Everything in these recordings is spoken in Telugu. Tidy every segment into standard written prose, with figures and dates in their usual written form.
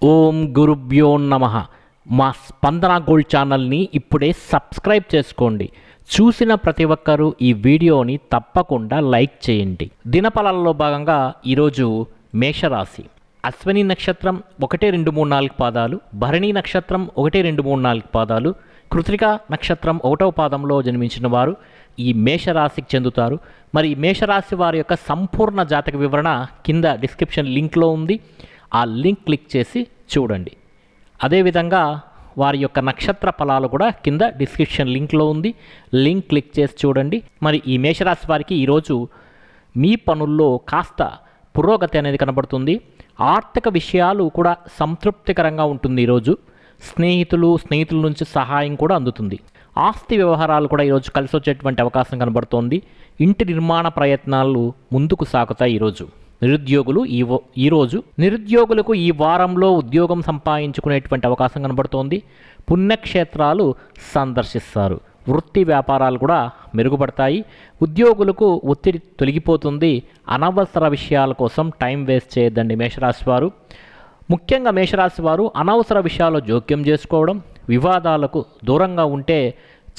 ఓం గురుభ్యో నమః. మా స్పందన గోల్డ్ ఛానల్ని ఇప్పుడే సబ్స్క్రైబ్ చేసుకోండి. చూసిన ప్రతి ఒక్కరూ ఈ వీడియోని తప్పకుండా లైక్ చేయండి. దినఫలాల్లో భాగంగా ఈరోజు మేషరాశి, అశ్విని నక్షత్రం 1, 2, 3, 4 పాదాలు, భరణి నక్షత్రం 1, 2, 3, 4 పాదాలు, కృత్తిక నక్షత్రం 1వ పాదంలో జన్మించిన వారు ఈ మేషరాశికి చెందుతారు. మరి మేషరాశి వారి యొక్క సంపూర్ణ జాతక వివరణ కింద డిస్క్రిప్షన్ లింక్లో ఉంది. ఆ లింక్ క్లిక్ చేసి చూడండి. అదేవిధంగా వారి యొక్క నక్షత్ర ఫలాలు కూడా కింద డిస్క్రిప్షన్ లింక్లో ఉంది. లింక్ క్లిక్ చేసి చూడండి. మరి ఈ మేషరాశి వారికి ఈరోజు మీ పనుల్లో కాస్త పురోగతి అనేది కనబడుతుంది. ఆర్థిక విషయాలు కూడా సంతృప్తికరంగా ఉంటుంది. ఈరోజు స్నేహితుల నుంచి సహాయం కూడా అందుతుంది. ఆస్తి వ్యవహారాలు కూడా ఈరోజు కలిసి వచ్చేటువంటి అవకాశం కనబడుతోంది. ఇంటి నిర్మాణ ప్రయత్నాలు ముందుకు సాగుతాయి. నిరుద్యోగులకు ఈ వారంలో ఉద్యోగం సంపాదించుకునేటువంటి అవకాశం కనబడుతోంది. పుణ్యక్షేత్రాలు సందర్శిస్తారు. వృత్తి వ్యాపారాలు కూడా మెరుగుపడతాయి. ఉద్యోగులకు ఒత్తిడి తొలగిపోతుంది. అనవసర విషయాల కోసం టైం వేస్ట్ చేయొద్దండి మేషరాశి వారు. ముఖ్యంగా మేషరాశి వారు అనవసర విషయాల్లో జోక్యం చేసుకోవడం, వివాదాలకు దూరంగా ఉంటే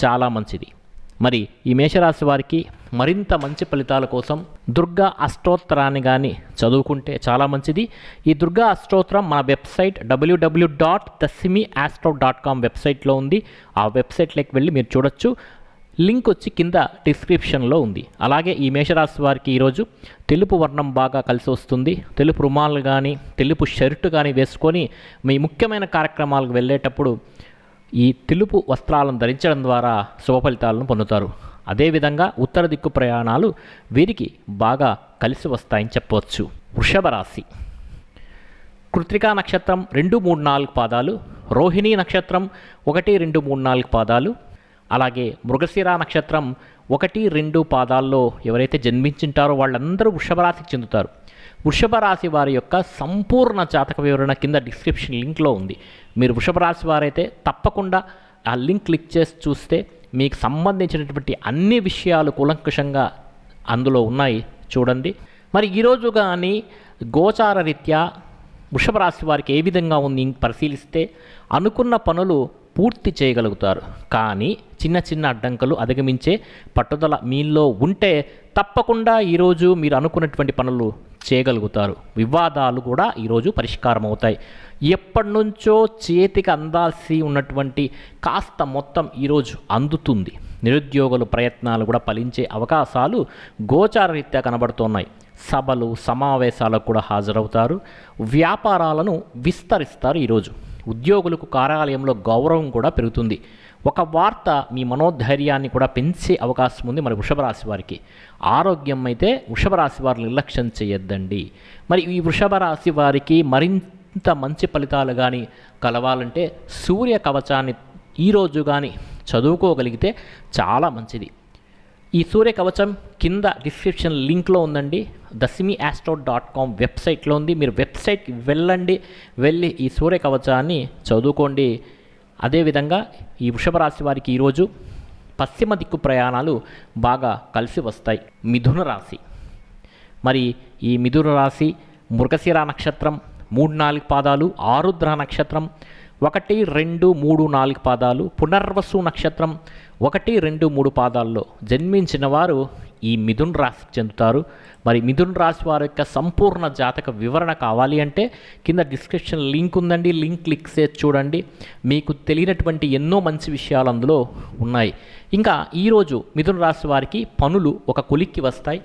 చాలా మంచిది. మరి ఈ మేషరాశి వారికి మరింత మంచి ఫలితాల కోసం దుర్గా అష్టోత్తరాన్ని కానీ చదువుకుంటే చాలా మంచిది. ఈ దుర్గా అష్టోత్తరం మన వెబ్సైట్ www.dasimiastro.com వెబ్సైట్లో ఉంది. ఆ వెబ్సైట్లోకి వెళ్ళి మీరు చూడొచ్చు. లింక్ వచ్చి కింద డిస్క్రిప్షన్లో ఉంది. అలాగే ఈ మేషరాశి వారికి ఈరోజు తెలుపు వర్ణం బాగా కలిసి వస్తుంది. తెలుపు రుమాలు కానీ తెలుపు షర్టు కానీ వేసుకొని మీ ముఖ్యమైన కార్యక్రమాలకు వెళ్ళేటప్పుడు ఈ తెలుపు వస్త్రాలను ధరించడం ద్వారా శుభ ఫలితాలను పొందుతారు. అదేవిధంగా ఉత్తర దిక్కు ప్రయాణాలు వీరికి బాగా కలిసి వస్తాయని చెప్పవచ్చు. వృషభ రాశి, కృత్తిక నక్షత్రం 2, 3, 4 పాదాలు, రోహిణి నక్షత్రం 1, 2, 3, 4 పాదాలు, అలాగే మృగశిర నక్షత్రం 1, 2 పాదాల్లో ఎవరైతే జన్మించింటారో వాళ్ళందరూ వృషభ రాశికి చెందుతారు. వృషభ రాశి వారి యొక్క సంపూర్ణ జాతక వివరణ కింద డిస్క్రిప్షన్ లింక్లో ఉంది. మీరు వృషభ రాశి వారైతే తప్పకుండా ఆ లింక్ క్లిక్ చేసి చూస్తే మీకు సంబంధించినటువంటి అన్ని విషయాలు కూలంకషంగా అందులో ఉన్నాయి. చూడండి. మరి ఈరోజు కానీ గోచార రీత్యా వృషభ రాశి వారికి ఏ విధంగా ఉంది పరిశీలిస్తే అనుకున్న పనులు పూర్తి చేయగలుగుతారు. కానీ చిన్న చిన్న అడ్డంకులు అధిగమించే పట్టుదల మీలో ఉంటే తప్పకుండా ఈరోజు మీరు అనుకున్నటువంటి పనులు చేయగలుగుతారు. వివాదాలు కూడా ఈరోజు పరిష్కారం అవుతాయి. ఎప్పటి నుంచో చేతికి అందాల్సి ఉన్నటువంటి కాస్త మొత్తం ఈరోజు అందుతుంది. నిరుద్యోగుల ప్రయత్నాలు కూడా ఫలించే అవకాశాలు గోచార రీత్యా కనబడుతున్నాయి. సభలు సమావేశాలకు కూడా హాజరవుతారు. వ్యాపారాలను విస్తరిస్తారు. ఈరోజు ఉద్యోగులకు కార్యాలయంలో గౌరవం కూడా పెరుగుతుంది. ఒక వార్త మీ మనోధైర్యాన్ని కూడా పెంచే అవకాశం ఉంది. మరి వృషభ రాశి వారికి ఆరోగ్యం అయితే వృషభ రాశి వారు నిర్లక్ష్యం చేయొద్దండి. మరి ఈ వృషభ రాశి వారికి మరింత మంచి ఫలితాలు కానీ కలవాలంటే సూర్య కవచాన్ని ఈరోజు కానీ చదువుకోగలిగితే చాలా మంచిది. ఈ సూర్య కవచం కింద డిస్క్రిప్షన్ లింక్లో ఉందండి. dasimiastro.com వెబ్సైట్లో ఉంది. మీరు వెబ్సైట్కి వెళ్ళి ఈ సూర్య కవచాన్ని చదువుకోండి. అదేవిధంగా ఈ వృషభ రాశి వారికి ఈరోజు పశ్చిమ దిక్కు ప్రయాణాలు బాగా కలిసి వస్తాయి. మిథున రాశి, మరి ఈ మిథున రాశి మృగశిర నక్షత్రం 3, 4 పాదాలు, ఆరుద్ర నక్షత్రం 1, 2, 3, 4 పాదాలు, పునర్వసు నక్షత్రం 1, 2, 3 పాదాల్లో జన్మించిన వారు ఈ మిథున రాశికి చెందుతారు. మరి మిథున రాశి వారి యొక్క సంపూర్ణ జాతక వివరణ కావాలి అంటే కింద డిస్క్రిప్షన్ లింక్ ఉందండి. లింక్ క్లిక్ చేసి చూడండి. మీకు తెలియనటువంటి ఎన్నో మంచి విషయాలు అందులో ఉన్నాయి. ఇంకా ఈరోజు మిథున రాశి వారికి పనులు ఒక కొలిక్కి వస్తాయి.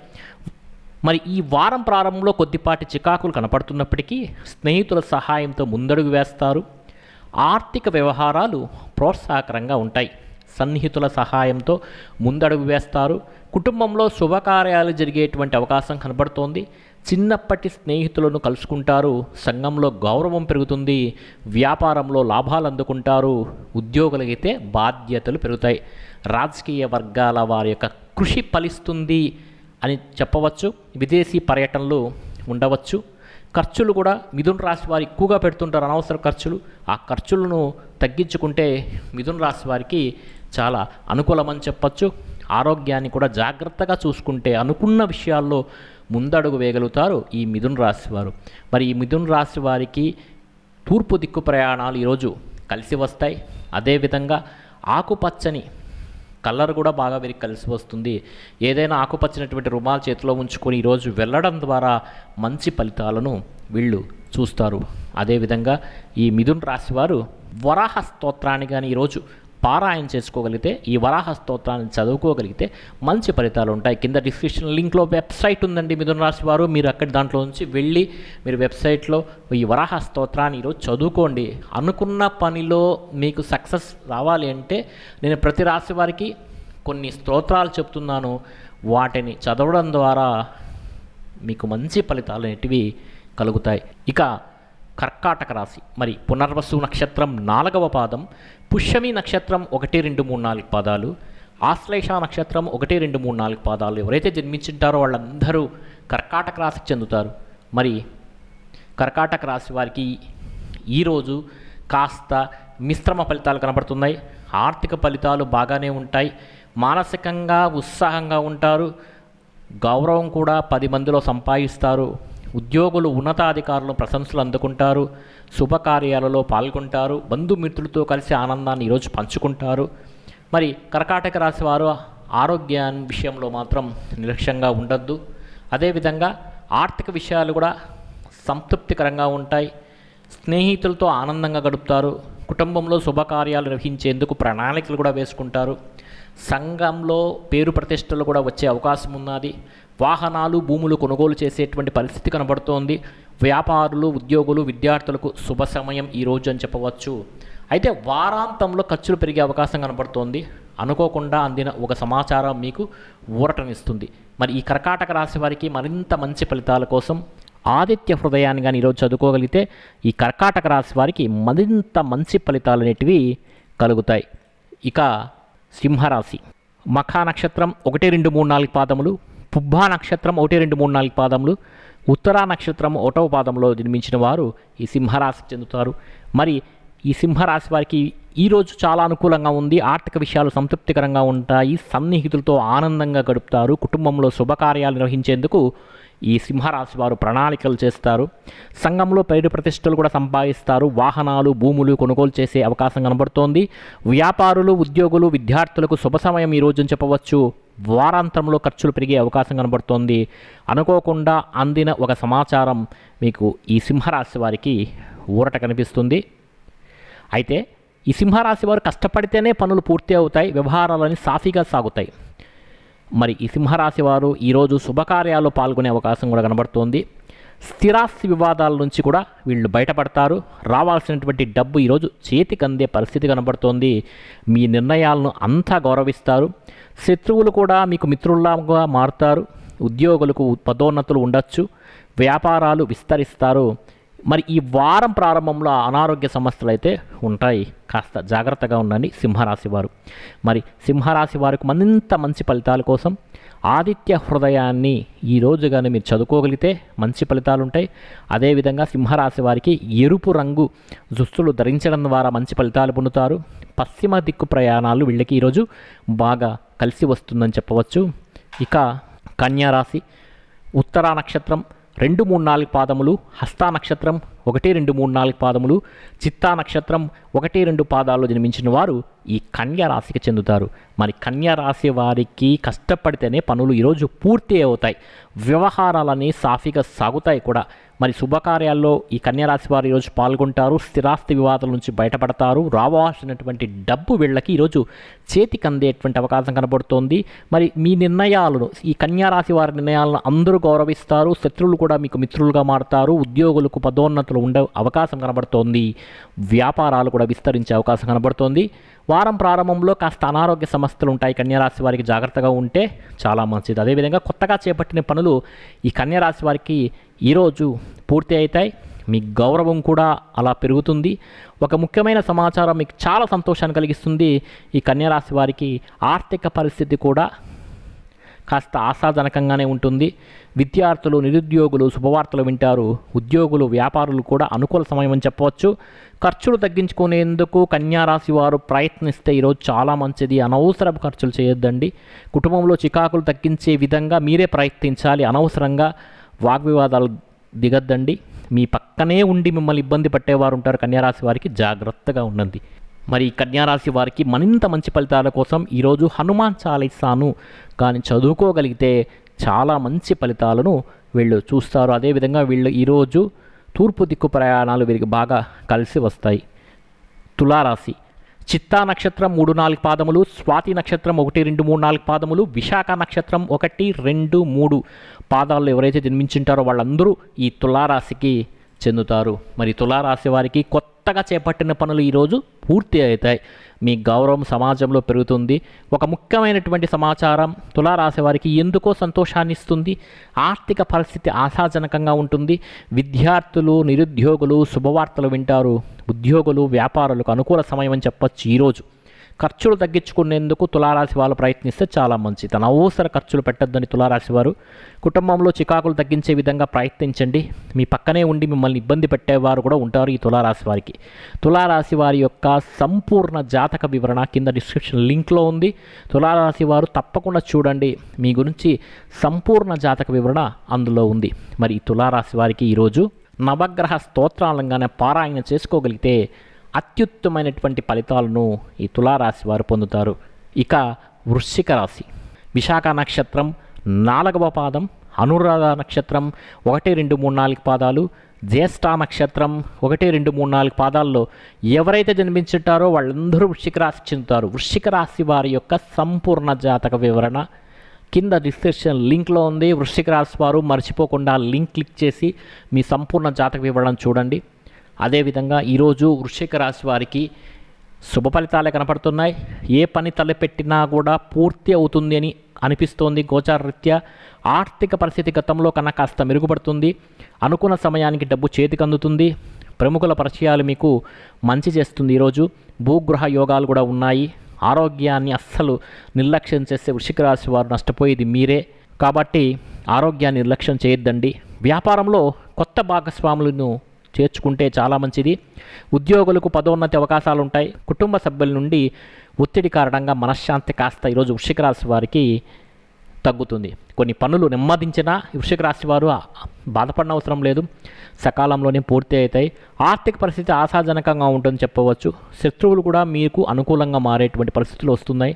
మరి ఈ వారం ప్రారంభంలో కొద్దిపాటి చికాకులు కనపడుతున్నప్పటికీ స్నేహితుల సహాయంతో ముందడుగు వేస్తారు. ఆర్థిక వ్యవహారాలు ప్రోత్సాహకరంగా ఉంటాయి. సన్నిహితుల సహాయంతో ముందడుగు వేస్తారు. కుటుంబంలో శుభకార్యాలు జరిగేటువంటి అవకాశం కనబడుతోంది. చిన్నప్పటి స్నేహితులను కలుసుకుంటారు. సంఘంలో గౌరవం పెరుగుతుంది. వ్యాపారంలో లాభాలు అందుకుంటారు. ఉద్యోగులకైతే బాధ్యతలు పెరుగుతాయి. రాజకీయ వర్గాల వారి యొక్క కృషి ఫలిస్తుంది అని చెప్పవచ్చు. విదేశీ పర్యటనలు ఉండవచ్చు. ఖర్చులు కూడా మిథున రాశి వారు ఎక్కువగా పెడుతుంటారు, అనవసర ఖర్చులు. ఆ ఖర్చులను తగ్గించుకుంటే మిథున రాశి వారికి చాలా అనుకూలమని చెప్పచ్చు. ఆరోగ్యాన్ని కూడా జాగ్రత్తగా చూసుకుంటే అనుకున్న విషయాల్లో ముందడుగు వేయగలుగుతారు ఈ మిథున రాశి వారు. మరి ఈ మిథున రాశి వారికి తూర్పు దిక్కు ప్రయాణాలు ఈరోజు కలిసి వస్తాయి. అదేవిధంగా ఆకుపచ్చని కలర్ కూడా బాగా వీరికి కలిసి వస్తుంది. ఏదైనా ఆకుపచ్చనటువంటి రుమాలు చేతిలో ఉంచుకొని ఈరోజు వెళ్ళడం ద్వారా మంచి ఫలితాలను వీళ్ళు చూస్తారు. అదేవిధంగా ఈ మిథున రాశి వారు వరాహ స్తోత్రాన్ని కానీ ఈరోజు పారాయణ చేసుకోగలిగితే, ఈ వరాహ స్తోత్రాన్ని చదువుకోగలిగితే మంచి ఫలితాలు ఉంటాయి. కింద డిస్క్రిప్షన్ లింక్లో వెబ్సైట్ ఉందండి మిథున రాశి వారు, మీరు అక్కడి దాంట్లో నుంచి వెళ్ళి మీరు వెబ్సైట్లో ఈ వరాహ స్తోత్రాన్ని ఈరోజు చదువుకోండి. అనుకున్న పనిలో మీకు సక్సెస్ రావాలి అంటే నేను ప్రతి రాశి వారికి కొన్ని స్తోత్రాలు చెప్తున్నాను, వాటిని చదవడం ద్వారా మీకు మంచి ఫలితాలు అనేటివి కలుగుతాయి. ఇక కర్కాటక రాశి, మరి పునర్వసు నక్షత్రం 4వ పాదం, పుష్యమి నక్షత్రం 1, 2, 3, 4 పాదాలు, ఆశ్లేష నక్షత్రం 1, 2, 3, 4 పాదాలు ఎవరైతే జన్మించుంటారో వాళ్ళందరూ కర్కాటక రాశికి చెందుతారు. మరి కర్కాటక రాశి వారికి ఈరోజు కాస్త మిశ్రమ ఫలితాలు కనబడుతున్నాయి. ఆర్థిక ఫలితాలు బాగానే ఉంటాయి, మానసికంగా ఉత్సాహంగా ఉంటారు, గౌరవం కూడా 10 మందిలో సంపాదిస్తారు, ఉద్యోగులు ఉన్నతాధికారులు ప్రశంసలు అందుకుంటారు, శుభకార్యాలలో పాల్గొంటారు, బంధుమిత్రులతో కలిసి ఆనందాన్ని ఈరోజు పంచుకుంటారు. మరి కర్కాటక రాశి వారు ఆరోగ్యాన్ని విషయంలో మాత్రం నిర్లక్ష్యంగా ఉండొద్దు. అదేవిధంగా ఆర్థిక విషయాలు కూడా సంతృప్తికరంగా ఉంటాయి, స్నేహితులతో ఆనందంగా గడుపుతారు, కుటుంబంలో శుభకార్యాలు నిర్వహించేందుకు ప్రణాళికలు కూడా వేసుకుంటారు, సంఘంలో పేరు ప్రతిష్టలు కూడా వచ్చే అవకాశం ఉన్నది, వాహనాలు భూములు కొనుగోలు చేసేటువంటి పరిస్థితి కనబడుతోంది, వ్యాపారులు ఉద్యోగులు విద్యార్థులకు శుభ సమయం ఈరోజు అని చెప్పవచ్చు. అయితే వారాంతంలో ఖర్చులు పెరిగే అవకాశం కనబడుతోంది. అనుకోకుండా అందిన ఒక సమాచారం మీకు ఊరటనిస్తుంది. మరి ఈ కర్కాటక రాశి వారికి మరింత మంచి ఫలితాల కోసం ఆదిత్య హృదయాన్ని కానీ ఈరోజు చదువుకోగలిగితే ఈ కర్కాటక రాశి వారికి మరింత మంచి ఫలితాలు అనేటివి కలుగుతాయి. ఇక సింహరాశి, మఖా నక్షత్రం 1, 2, 3, 4 పాదములు, పుబ్బా నక్షత్రం 1, 2, 3, 4 పాదములు, ఉత్తరా నక్షత్రం 1వ పాదంలో జన్మించిన వారు ఈ సింహరాశికి చెందుతారు. మరి ఈ సింహరాశి వారికి ఈరోజు చాలా అనుకూలంగా ఉంది, ఆర్థిక విషయాలు సంతృప్తికరంగా ఉంటాయి, సన్నిహితులతో ఆనందంగా గడుపుతారు, కుటుంబంలో శుభకార్యాలు నిర్వహించేందుకు ఈ సింహరాశి వారు ప్రణాళికలు చేస్తారు, సంఘంలో పేరు ప్రతిష్టలు కూడా సంపాదిస్తారు, వాహనాలు భూములు కొనుగోలు చేసే అవకాశం కనబడుతోంది, వ్యాపారులు ఉద్యోగులు విద్యార్థులకు శుభ సమయం ఈరోజు అని చెప్పవచ్చు. వారాంతంలో ఖర్చులు పెరిగే అవకాశం కనబడుతోంది. అనుకోకుండా అందిన ఒక సమాచారం మీకు ఈ సింహరాశి వారికి ఊరట కనిపిస్తుంది. అయితే ఈ సింహరాశి వారు కష్టపడితేనే పనులు పూర్తి అవుతాయి, వ్యవహారాలని సాఫీగా సాగుతాయి. మరి ఈ సింహరాశి వారు ఈరోజు శుభకార్యాల్లో పాల్గొనే అవకాశం కూడా కనబడుతోంది. స్థిరాస్తి వివాదాల నుంచి కూడా వీళ్ళు బయటపడతారు, రావాల్సినటువంటి డబ్బు ఈరోజు చేతికి అందే పరిస్థితి కనబడుతోంది. మీ నిర్ణయాలను అంతా గౌరవిస్తారు, శత్రువులు కూడా మీకు మిత్రుల్లాగా మారుతారు, ఉద్యోగులకు పదోన్నతులు ఉండొచ్చు, వ్యాపారాలు విస్తరిస్తారు. మరి ఈ వారం ప్రారంభంలో అనారోగ్య సమస్యలు అయితే ఉంటాయి, కాస్త జాగ్రత్తగా ఉండండి సింహరాశి వారు. మరి సింహరాశి వారికి మరింత మంచి ఫలితాల కోసం ఆదిత్య హృదయాన్ని ఈరోజు కానీ మీరు చదువుకోగలిగితే మంచి ఫలితాలు ఉంటాయి. అదేవిధంగా సింహరాశి వారికి ఎరుపు రంగు దుస్తులు ధరించడం ద్వారా మంచి ఫలితాలు పొందుతారు. పశ్చిమ దిక్కు ప్రయాణాలు వీళ్ళకి ఈరోజు బాగా కలిసి వస్తుందని చెప్పవచ్చు. ఇక కన్యారాశి, ఉత్తరా నక్షత్రం 2, 3, 4 పాదములు, హస్తా నక్షత్రం 1, 2, 3, 4 పాదములు, చిత్తా నక్షత్రం 1, 2 పాదాల్లో జన్మించిన వారు ఈ కన్యా రాశికి చెందుతారు. మరి కన్యా రాశి వారికి కష్టపడితేనే పనులు ఈరోజు పూర్తి అవుతాయి, వ్యవహారాలన్నీ సాఫీగా సాగుతాయి కూడా. మరి శుభకార్యాల్లో ఈ కన్యా రాశి వారు ఈరోజు పాల్గొంటారు, స్థిరాస్తి వివాదాల నుంచి బయటపడతారు, రావాల్సినటువంటి డబ్బు వీళ్ళకి ఈరోజు చేతికి అందేటువంటి అవకాశం కనబడుతోంది. మరి మీ నిర్ణయాలను, ఈ కన్యా రాశి వారి నిర్ణయాలను అందరూ గౌరవిస్తారు, శత్రువులు కూడా మీకు మిత్రులుగా మారుతారు, ఉద్యోగులకు పదోన్నతులు ఉండే అవకాశం కనబడుతోంది, వ్యాపారాలు కూడా విస్తరించే అవకాశం కనబడుతోంది. వారం ప్రారంభంలో కాస్త అనారోగ్య సమస్యలు ఉంటాయి, కన్యారాశి వారికి జాగ్రత్తగా ఉంటే చాలా మంచిది. అదేవిధంగా కొత్తగా చేపట్టిన పనులు ఈ కన్యారాశి వారికి ఈరోజు పూర్తి అవుతాయి, మీ గౌరవం కూడా అలా పెరుగుతుంది. ఒక ముఖ్యమైన సమాచారం మీకు చాలా సంతోషాన్ని కలిగిస్తుంది. ఈ కన్యారాశి వారికి ఆర్థిక పరిస్థితి కూడా కాస్త ఆశాజనకంగానే ఉంటుంది. విద్యార్థులు నిరుద్యోగులు శుభవార్తలు వింటారు, ఉద్యోగులు వ్యాపారులు కూడా అనుకూల సమయం అని చెప్పవచ్చు. ఖర్చులు తగ్గించుకునేందుకు కన్యారాశి వారు ప్రయత్నిస్తే ఈరోజు చాలా మంచిది. అనవసరపు ఖర్చులు చేయొద్దండి. కుటుంబంలో చికాకులు తగ్గించే విధంగా మీరే ప్రయత్నించాలి. అనవసరంగా వాగ్వివాదాలు దిగద్దండి. మీ పక్కనే ఉండి మిమ్మల్ని ఇబ్బంది పట్టేవారు ఉంటారు. కన్యారాశి వారికి జాగ్రత్తగా ఉండండి. మరి కన్యారాశి వారికి మరింత మంచి ఫలితాల కోసం ఈరోజు హనుమాన్ చాలీసాను కానీ చదువుకోగలిగితే చాలా మంచి ఫలితాలను వీళ్ళు చూస్తారు. అదేవిధంగా వీళ్ళు ఈరోజు తూర్పు దిక్కు ప్రయాణాలు వీరికి బాగా కలిసి వస్తాయి. తులారాశి చిత్తా నక్షత్రం 3-4 పాదములు, స్వాతి నక్షత్రం 1-2-3-4 పాదములు, విశాఖ నక్షత్రం 1-2-3 పాదాల్లో ఎవరైతే జన్మించుంటారో వాళ్ళందరూ ఈ తులారాశికి చెందుతారు. మరి తులారాశి వారికి కొత్తగా చేపట్టిన పనులు ఈరోజు పూర్తి అవుతాయి. మీ గౌరవం సమాజంలో పెరుగుతుంది. ఒక ముఖ్యమైనటువంటి సమాచారం తులారాశి వారికి ఎందుకో సంతోషాన్ని ఇస్తుంది. ఆర్థిక పరిస్థితి ఆశాజనకంగా ఉంటుంది. విద్యార్థులు, నిరుద్యోగులు శుభవార్తలు వింటారు. ఉద్యోగులు, వ్యాపారులకు అనుకూల సమయం అని చెప్పచ్చు. ఈరోజు ఖర్చులు తగ్గించుకునేందుకు తులారాశి వాళ్ళు ప్రయత్నిస్తే చాలా మంచిది. అనవసర ఖర్చులు పెట్టొద్దని తులారాశి వారు కుటుంబంలో చికాకులు తగ్గించే విధంగా ప్రయత్నించండి. మీ పక్కనే ఉండి మిమ్మల్ని ఇబ్బంది పెట్టేవారు కూడా ఉంటారు ఈ తులారాశి వారికి. తులారాశి వారి యొక్క సంపూర్ణ జాతక వివరణ కింద డిస్క్రిప్షన్ లింక్లో ఉంది. తులారాశి వారు తప్పకుండా చూడండి. మీ గురించి సంపూర్ణ జాతక వివరణ అందులో ఉంది. మరి ఈ తులారాశి వారికి ఈరోజు నవగ్రహ స్తోత్రాలంగానే పారాయణ చేసుకోగలిగితే అత్యుత్తమైనటువంటి ఫలితాలను ఈ తులారాశి వారు పొందుతారు. ఇక వృశ్చిక రాశి విశాఖ నక్షత్రం 4వ పాదం, అనురాధ నక్షత్రం 1-2-3-4 పాదాలు, జ్యేష్ఠ నక్షత్రం 1-2-3-4 పాదాల్లో ఎవరైతే జన్మించుంటారో వాళ్ళందరూ వృశ్చిక రాశి చెందుతారు. వృశ్చిక రాశి వారి యొక్క సంపూర్ణ జాతక వివరణ కింద డిస్క్రిప్షన్ లింక్లో ఉంది. వృశ్చిక రాశి వారు మర్చిపోకుండా లింక్ క్లిక్ చేసి మీ సంపూర్ణ జాతక వివరణ చూడండి. అదేవిధంగా ఈరోజు వృశ్చిక రాశి వారికి శుభ ఫలితాలే కనపడుతున్నాయి. ఏ పని తలపెట్టినా కూడా పూర్తి అవుతుంది అని అనిపిస్తోంది. గోచారరీత్యా ఆర్థిక పరిస్థితి గతంలో కన్నా కాస్త మెరుగుపడుతుంది. అనుకున్న సమయానికి డబ్బు చేతికి అందుతుంది. ప్రముఖుల పరిచయాలు మీకు మంచి చేస్తుంది. ఈరోజు భూగృహ యోగాలు కూడా ఉన్నాయి. ఆరోగ్యాన్ని అస్సలు నిర్లక్ష్యం చేస్తే వృశ్చిక రాశి వారు నష్టపోయేది మీరే. కాబట్టి ఆరోగ్యాన్ని నిర్లక్ష్యం చేయొద్దండి. వ్యాపారంలో కొత్త భాగస్వాములను చేర్చుకుంటే చాలా మంచిది. ఉద్యోగులకు పదోన్నతి అవకాశాలు ఉంటాయి. కుటుంబ సభ్యుల నుండి ఒత్తిడి కారణంగా మనశ్శాంతి కాస్త ఈరోజు వృశ్చిక రాశి వారికి తగ్గుతుంది. కొన్ని పనులు నెమ్మదించినా వృశ్చిక రాశి వారు బాధపడిన అవసరం లేదు, సకాలంలోనే పూర్తి అవుతాయి. ఆర్థిక పరిస్థితి ఆశాజనకంగా ఉంటుందని చెప్పవచ్చు. శత్రువులు కూడా మీకు అనుకూలంగా మారేటువంటి పరిస్థితులు వస్తున్నాయి.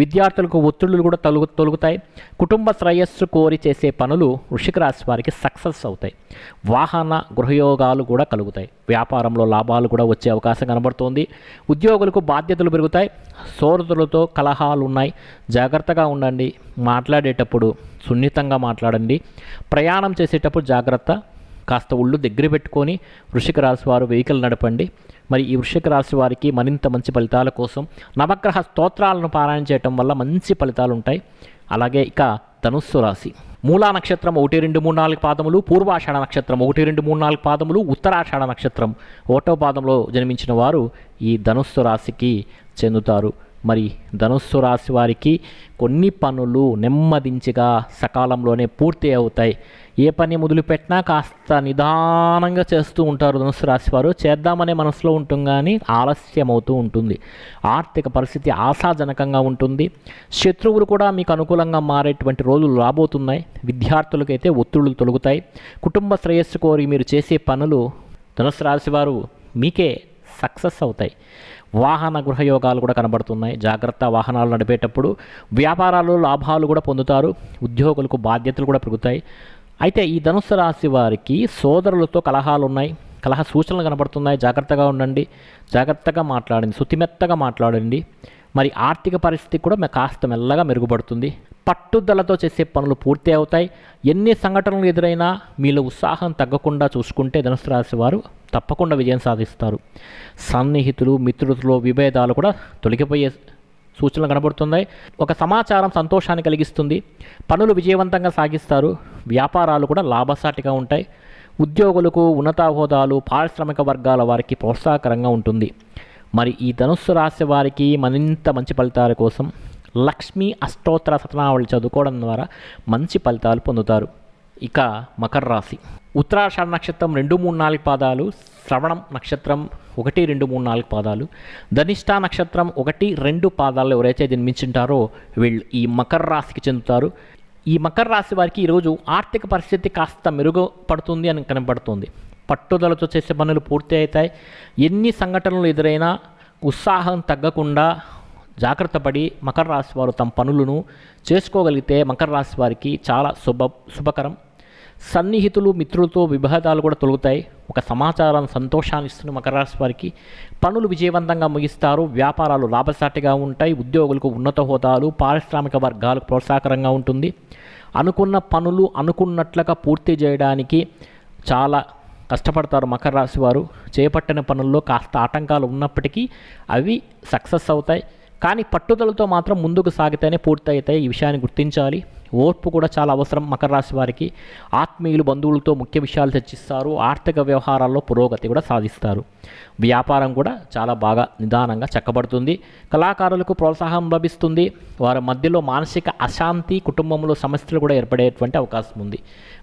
విద్యార్థులకు ఒత్తిళ్లు కూడా తొలగుతాయి. కుటుంబ శ్రేయస్సు కోరి చేసే పనులు వృశ్చిక రాశి వారికి సక్సెస్ అవుతాయి. వాహన గృహయోగాలు కూడా కలుగుతాయి. వ్యాపారంలో లాభాలు కూడా వచ్చే అవకాశం కనబడుతోంది. ఉద్యోగులకు బాధ్యతలు పెరుగుతాయి. సోదరులతో కలహాలు ఉన్నాయి, జాగ్రత్తగా ఉండండి. మాట్లాడేటప్పుడు సున్నితంగా మాట్లాడండి. ప్రయాణం చేసేటప్పుడు జాగ్రత్త. కాస్త ఒళ్ళు దగ్గర పెట్టుకొని వృశ్చిక రాశి వారు వెహికల్ నడపండి. మరి ఈ వృశ్చిక రాశి వారికి మరింత మంచి ఫలితాల కోసం నవగ్రహ స్తోత్రాలను పారాయణ చేయటం వల్ల మంచి ఫలితాలు ఉంటాయి. అలాగే ఇక ధనుస్సు రాశి మూలా నక్షత్రం 1-2-3-4 పాదములు, పూర్వాషాఢ నక్షత్రం 1-2-3-4 పాదములు, ఉత్తరాషాఢ నక్షత్రం 1వ పాదంలో జన్మించిన వారు ఈ ధనుస్సు రాశికి చెందుతారు. మరి ధనుస్సు రాశి వారికి కొన్ని పనులు నెమ్మదించిగా సకాలంలోనే పూర్తి అవుతాయి. ఏ పని మొదలుపెట్టినా కాస్త నిదానంగా చేస్తూ ఉంటారు ధనుస్సు రాశి వారు. చేద్దామనే మనసులో ఉంటుంది కానీ ఆలస్యం అవుతూ ఉంటుంది. ఆర్థిక పరిస్థితి ఆశాజనకంగా ఉంటుంది. శత్రువులు కూడా మీకు అనుకూలంగా మారేటువంటి రోజులు రాబోతున్నాయి. విద్యార్థులకైతే ఒత్తిళ్లు తొలగుతాయి. కుటుంబ శ్రేయస్సు కోరి మీరు చేసే పనులు ధనుస్సు రాశి వారు మీకే సక్సెస్ అవుతాయి. వాహన గృహయోగాలు కూడా కనబడుతున్నాయి. జాగ్రత్త వాహనాలు నడిపేటప్పుడు. వ్యాపారాలు లాభాలు కూడా పొందుతారు. ఉద్యోగులకు బాధ్యతలు కూడా పెరుగుతాయి. అయితే ఈ ధనుస్సు రాశి వారికి సోదరులతో కలహాలు ఉన్నాయి. కలహ సూచనలు కనబడుతున్నాయి. జాగ్రత్తగా ఉండండి. జాగ్రత్తగా మాట్లాడండి. శుతిమెత్తగా మాట్లాడండి. మరి ఆర్థిక పరిస్థితి కూడా కాస్త మెల్లగా మెరుగుపడుతుంది. పట్టుదలతో చేసే పనులు పూర్తి అవుతాయి. ఎన్ని సంఘటనలు ఎదురైనా మీలో ఉత్సాహం తగ్గకుండా చూసుకుంటే ధనుస్సు రాశి వారు తప్పకుండా విజయం సాధిస్తారు. సన్నిహితులు, మిత్రులతో విభేదాలు కూడా తొలగిపోయే సూచనలు కనబడుతున్నాయి. ఒక సమాచారం సంతోషాన్ని కలిగిస్తుంది. పనులు విజయవంతంగా సాగిస్తారు. వ్యాపారాలు కూడా లాభసాటిగా ఉంటాయి. ఉద్యోగులకు ఉన్నత హోదాలు, పారిశ్రామిక వర్గాల వారికి ప్రోత్సాహకరంగా ఉంటుంది. మరి ఈ ధనుస్సు రాశి వారికి మరింత మంచి ఫలితాల కోసం లక్ష్మీ అష్టోత్తర శతనావళి చదువుకోవడం ద్వారా మంచి ఫలితాలు పొందుతారు. ఇక మకర రాశి ఉత్తరాషాఢ నక్షత్రం 2-3-4 పాదాలు, శ్రవణం నక్షత్రం 1-2-3-4 పాదాలు, ధనిష్ఠ నక్షత్రం 1-2 పాదాల్లో ఎవరైతే జన్మించుంటారో వీళ్ళు ఈ మకర రాశికి చెందుతారు. ఈ మకర రాశి వారికి ఈరోజు ఆర్థిక పరిస్థితి కాస్త మెరుగుపడుతుంది అని కనబడుతుంది. పట్టుదలతో చేసే పనులు పూర్తి అవుతాయి. ఎన్ని సంఘటనలు ఎదురైనా ఉత్సాహం తగ్గకుండా జాగ్రత్త పడి మకర రాశి వారు తమ పనులను చేసుకోగలిగితే మకర రాశి వారికి చాలా శుభకరం. సన్నిహితులు మిత్రులతో విభేదాలు కూడా తొలుగుతాయి. ఒక సమాచారాన్ని సంతోషాన్ని ఇస్తున్న మకర రాశి వారికి పనులు విజయవంతంగా ముగిస్తారు. వ్యాపారాలు లాభసాటిగా ఉంటాయి. ఉద్యోగులకు ఉన్నత హోదాలు, పారిశ్రామిక వర్గాలకు ప్రోత్సాహకరంగా ఉంటుంది. అనుకున్న పనులు అనుకున్నట్లుగా పూర్తి చేయడానికి చాలా కష్టపడతారు మకర రాశి వారు. చేపట్టిన పనుల్లో కాస్త ఆటంకాలు ఉన్నప్పటికీ అవి సక్సెస్ అవుతాయి. కానీ పట్టుదలతో మాత్రం ముందుకు సాగితేనే పూర్తి అవుతాయి. ఈ విషయాన్ని గుర్తించాలి. ఓర్పు కూడా చాలా అవసరం మకర రాశి వారికి. ఆత్మీయులు బంధువులతో ముఖ్య విషయాలు చర్చిస్తారు. ఆర్థిక వ్యవహారాల్లో పురోగతి కూడా సాధిస్తారు. వ్యాపారం కూడా చాలా బాగా నిదానంగా చక్కబడుతుంది. కళాకారులకు ప్రోత్సాహం లభిస్తుంది. వారి మధ్యలో మానసిక అశాంతి, కుటుంబంలో సమస్యలు కూడా ఏర్పడేటువంటి అవకాశం ఉంది.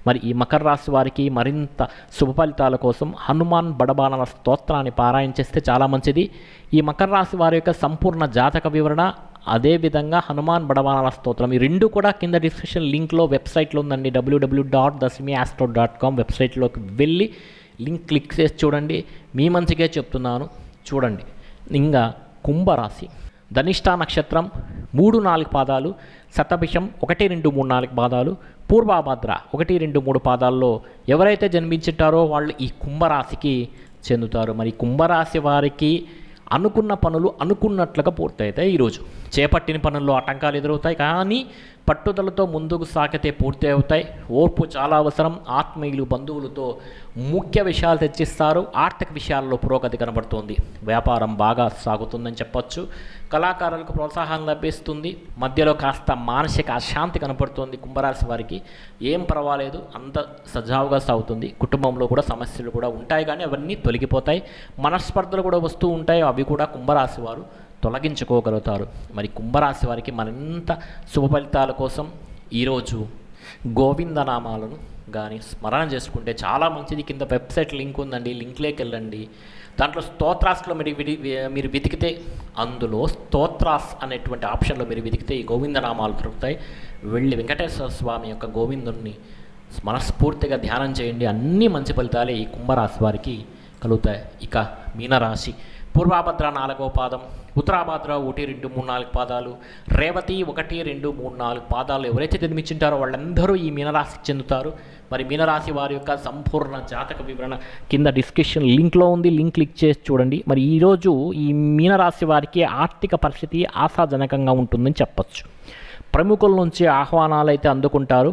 మరి ఈ మకర రాశి వారికి మరింత శుభ ఫలితాల కోసం హనుమాన్ బడబానల స్తోత్రాన్ని పారాయణ చేస్తే చాలా మంచిది. ఈ మకర రాశి వారి యొక్క సంపూర్ణ జాతక వివరణ, అదేవిధంగా హనుమాన్ బడబానల స్తోత్రం, ఈ రెండు కూడా కింద డిస్క్రిప్షన్ లింక్లో వెబ్సైట్లో ఉందండి. www.dasimiastro.com వెబ్సైట్లోకి వెళ్ళి లింక్ క్లిక్ చేసి చూడండి. మీ మంచిగా చెప్తున్నాను, చూడండి. ఇంకా కుంభరాశి, ధనిష్ట నక్షత్రం 3-4 పాదాలు, శతభిషం 1, 2, 3, 4 పాదాలు, పూర్వభద్ర 1, 2, 3 పాదాల్లో ఎవరైతే జన్మించుంటారో వాళ్ళు ఈ కుంభరాశికి చెందుతారు. మరి కుంభరాశి వారికి అనుకున్న పనులు అనుకున్నట్లుగా పూర్తవుతాయి. ఈరోజు చేపట్టిన పనుల్లో ఆటంకాలు ఎదురవుతాయి, కానీ పట్టుదలతో ముందుకు సాగితే పూర్తి అవుతాయి. ఓర్పు చాలా అవసరం. ఆత్మీయులు బంధువులతో ముఖ్య విషయాలు చర్చిస్తారు. ఆర్థిక విషయాల్లో పురోగతి కనబడుతుంది. వ్యాపారం బాగా సాగుతుందని చెప్పొచ్చు. కళాకారులకు ప్రోత్సాహం లభిస్తుంది. మధ్యలో కాస్త మానసిక అశాంతి కనపడుతుంది కుంభరాశి వారికి. ఏం పర్వాలేదు, అంత సజావుగా సాగుతుంది. కుటుంబంలో కూడా సమస్యలు కూడా ఉంటాయి, కానీ అవన్నీ తొలగిపోతాయి. మనస్పర్ధలు కూడా వస్తూ ఉంటాయి, అవి కూడా కుంభరాశి వారు తొలగించుకోగలుగుతారు. మరి కుంభరాశి వారికి మరింత శుభ ఫలితాల కోసం ఈరోజు గోవిందనామాలను కానీ స్మరణ చేసుకుంటే చాలా మంచిది. కింద వెబ్సైట్ లింక్ ఉందండి, లింక్లోకి వెళ్ళండి. దాంట్లో స్తోత్రాస్లో మీరు వెతికితే, అందులో స్తోత్రాస్ అనేటువంటి ఆప్షన్లో మీరు వెతికితే ఈ గోవిందనామాలు దొరుకుతాయి. వెళ్ళి వెంకటేశ్వర స్వామి యొక్క గోవిందుని మనస్ఫూర్తిగా ధ్యానం చేయండి. అన్ని మంచి ఫలితాలే ఈ కుంభరాశి వారికి కలుగుతాయి. ఇక మీనరాశి, పూర్వభద్ర 4వ పాదం, ఉత్తరాభద్ర 1, 2, 3, 4 పాదాలు, రేవతి 1, 2, 3, 4 పాదాలు ఎవరైతే జన్మించుంటారో వాళ్ళందరూ ఈ మీనరాశికి చెందుతారు. మరి మీనరాశి వారి యొక్క సంపూర్ణ జాతక వివరణ కింద డిస్క్రిప్షన్ లింక్లో ఉంది, లింక్ క్లిక్ చేసి చూడండి. మరి ఈరోజు ఈ మీనరాశి వారికి ఆర్థిక పరిస్థితి ఆశాజనకంగా ఉంటుందని చెప్పచ్చు. ప్రముఖుల నుంచి ఆహ్వానాలు అయితే అందుకుంటారు.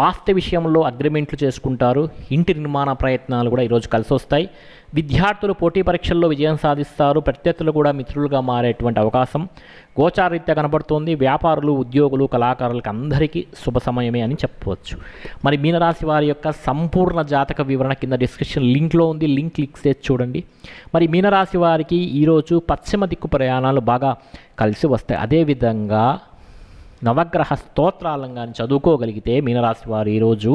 ఆస్తి విషయంలో అగ్రిమెంట్లు చేసుకుంటారు. ఇంటి నిర్మాణ ప్రయత్నాలు కూడా ఈరోజు కలిసి వస్తాయి. విద్యార్థులు పోటీ పరీక్షల్లో విజయం సాధిస్తారు. ప్రత్యర్థులు కూడా మిత్రులుగా మారేటువంటి అవకాశం గోచారీత్యా కనబడుతోంది. వ్యాపారులు, ఉద్యోగులు, కళాకారులకు అందరికీ శుభ సమయమే అని చెప్పవచ్చు. మరి మీనరాశి వారి యొక్క సంపూర్ణ జాతక వివరణ కింద డిస్క్రిప్షన్ లింక్లో ఉంది, లింక్ క్లిక్ చేసి చూడండి. మరి మీనరాశి వారికి ఈరోజు పశ్చిమ దిక్కు ప్రయాణాలు బాగా కలిసి వస్తాయి. అదేవిధంగా నవగ్రహ స్తోత్రాలను కానీ చదువుకోగలిగితే మీనరాశి వారు ఈరోజు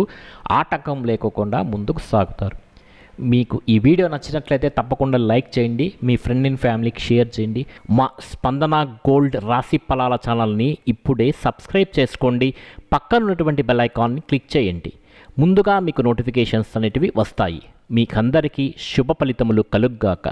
ఆటంకం లేకోకుండా ముందుకు సాగుతారు. మీకు ఈ వీడియో నచ్చినట్లయితే తప్పకుండా లైక్ చేయండి, మీ ఫ్రెండ్ అండ్ ఫ్యామిలీకి షేర్ చేయండి. మా స్పందన గోల్డ్ రాశి ఫలాల ఛానల్ని ఇప్పుడే సబ్స్క్రైబ్ చేసుకోండి. పక్కన ఉన్నటువంటి బెల్ ఐకాన్ని క్లిక్ చేయండి. ముందుగా మీకు నోటిఫికేషన్స్ అనేటివి వస్తాయి. మీకందరికీ శుభ ఫలితములు కలుగ్గాక.